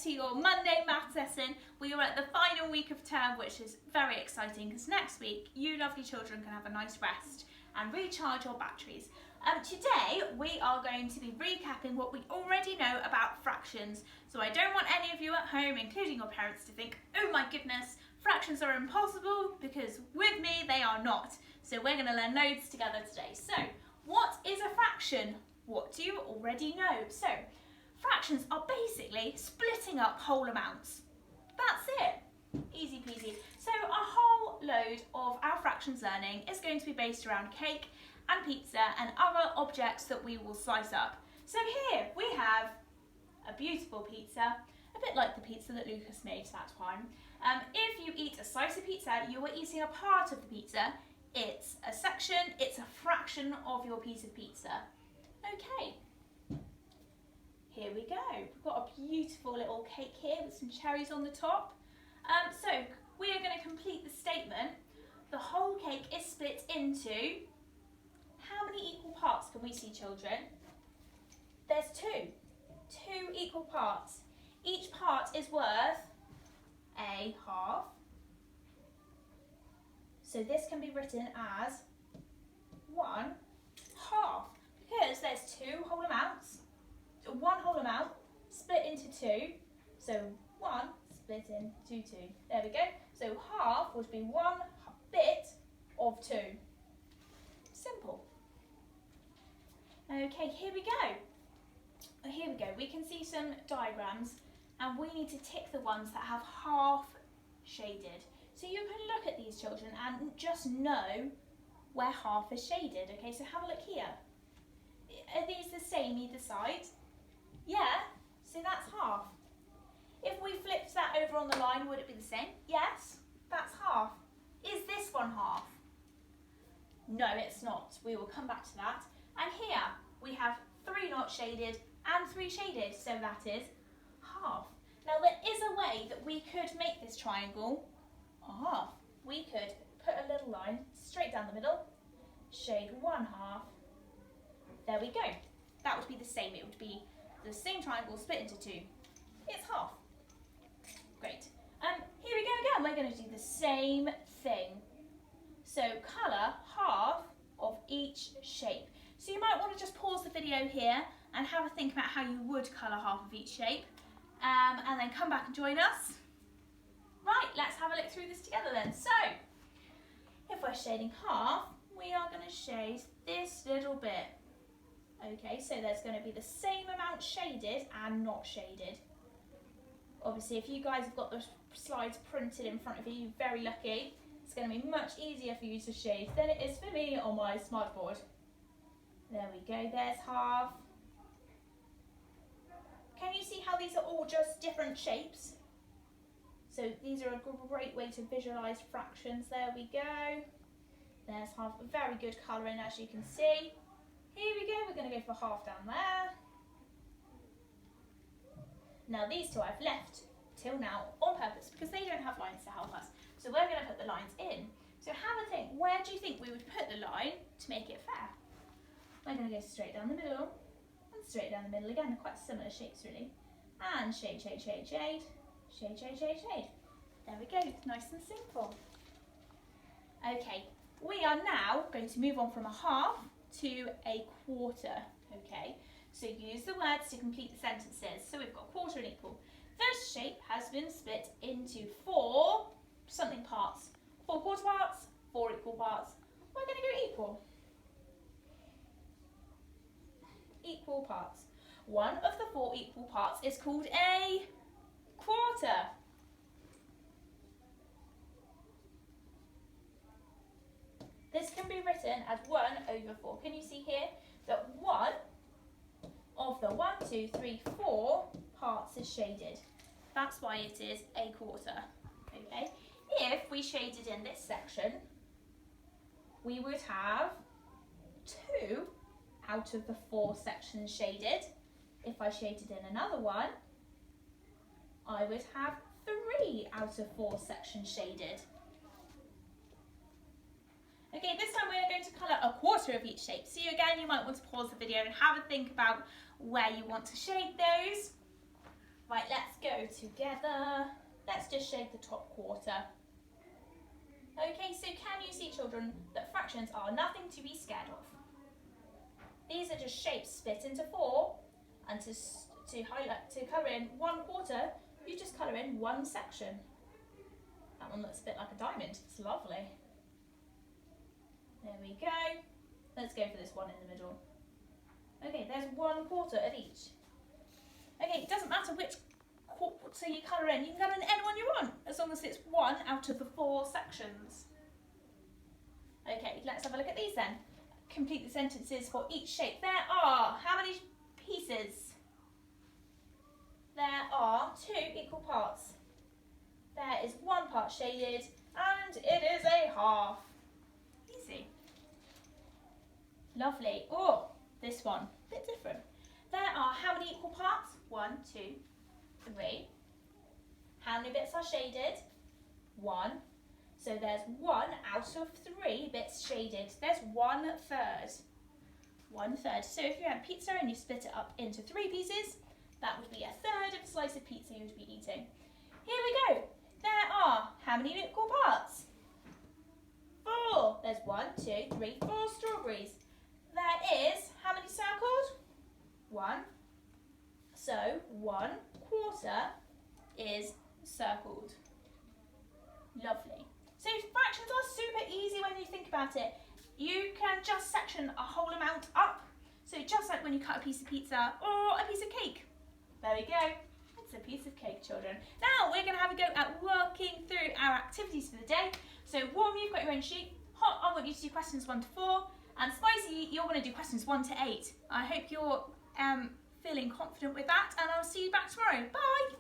to your Monday maths lesson. We are at the final week of term, which is very exciting because next week you lovely children can have a nice rest and recharge your batteries. Today we are going to be recapping what we already know about fractions. So I don't want any of you at home, including your parents, to think, oh my goodness, fractions are impossible, because with me they are not. So we're going to learn loads together today. So what is a fraction? What do you already know? So fractions are basically splitting up whole amounts. That's it. Easy peasy. So a whole load of our fractions learning is going to be based around cake and pizza and other objects that we will slice up. So here we have a beautiful pizza, a bit like the pizza that Lucas made that time. If you eat a slice of pizza, you are eating a part of the pizza. It's a section, it's a fraction of your piece of pizza. Okay, here we go. We've got a beautiful little cake here with some cherries on the top. So we are going to complete the statement. The whole cake is split into, how many equal parts can we see, children? There's two equal parts. Each part is worth a half. So this can be written as 1 half, because there's two whole amounts. So one whole amount split into two, so 1 split into 2. There we go. So half would be 1 bit of 2. Simple. Okay, here we go. Here we go. We can see some diagrams and we need to tick the ones that have half shaded. So you can look at these, children, and just know where half is shaded. Okay, so have a look here. Are these the same either side? Yeah, so that's half. If we flipped that over on the line, would it be the same? Yes, that's half. Is this one half? No, it's not. We will come back to that. And here we have 3 not shaded and 3 shaded, so that is half. Now there is a way that we could make this triangle half. We could put a little line straight down the middle, shade 1 half. There we go. That would be the same. It would be the same triangle split into 2. It's half. Great. Here we go again. We're going to do the same thing. So colour half of each shape. So you might want to just pause the video here and have a think about how you would colour half of each shape, and then come back and join us. Right, let's have a look through this together then. So, if we're shading half, we are going to shade this little bit. Okay, so there's going to be the same amount shaded and not shaded. Obviously, if you guys have got the slides printed in front of you, you're very lucky. It's going to be much easier for you to shade than it is for me on my smartboard. There we go, there's half. Can you see how these are all just different shapes? So these are a great way to visualise fractions. There we go. There's half, very good colouring as you can see. Here we go, we're going to go for half down there. Now these two I've left till now on purpose because they don't have lines to help us. So we're going to put the lines in. So have a think, where do you think we would put the line to make it fair? We're going to go straight down the middle and straight down the middle again, quite similar shapes really. And shade, shade, shade, shade. Shade, shade, shade, shade. There we go, nice and simple. Okay, we are now going to move on from a half to a quarter. Okay, so use the words to complete the sentences. So we've got quarter and equal. This shape has been split into 4 something parts. 4 quarter parts, 4 equal parts. We're going to go equal. Equal parts. One of the 4 equal parts is called a quarter. This can be written as 1 over 4. Can you see here that 1 of the 1, 2, 3, 4 parts is shaded? That's why it is a quarter. Okay. If we shaded in this section, we would have 2 out of the 4 sections shaded. If I shaded in another one, I would have 3 out of 4 sections shaded. Okay, this time we're going to colour a quarter of each shape. So again, you might want to pause the video and have a think about where you want to shade those. Right, let's go together. Let's just shade the top quarter. Okay, so can you see, children, that fractions are nothing to be scared of? These are just shapes split into 4, and to colour in 1/4, you just colour in one section. That one looks a bit like a diamond. It's lovely. There we go. Let's go for this one in the middle. Okay, there's 1/4 of each. Okay, it doesn't matter which quarter you colour in. You can colour in any one you want, as long as it's one out of the 4 sections. Okay, let's have a look at these then. Complete the sentences for each shape. There are how many pieces? There are 2 equal parts. There is 1 part shaded, and it is a half. Easy. Lovely. Oh, this one, a bit different. There are how many equal parts? 1, 2, 3. How many bits are shaded? 1. So there's 1 out of 3 bits shaded. There's 1/3. 1/3. So if you had pizza and you split it up into 3 pieces, that would be 1/3 of a slice of pizza you would be eating. Here we go. There are how many equal parts? 4. There's 1, 2, 3, 4 strawberries. There is how many circled? 1. So 1/4 is circled. Lovely. So fractions are super easy when you think about it. You can just section a whole amount up. So just like when you cut a piece of pizza or a piece of cake. There we go. It's a piece of cake, children. Now we're going to have a go at working through our activities for the day. So Warm, you've got your own sheet. Hot, I want you to do questions 1 to 4. And Spicy, you're going to do questions 1 to 8. I hope you're feeling confident with that, and I'll see you back tomorrow. Bye!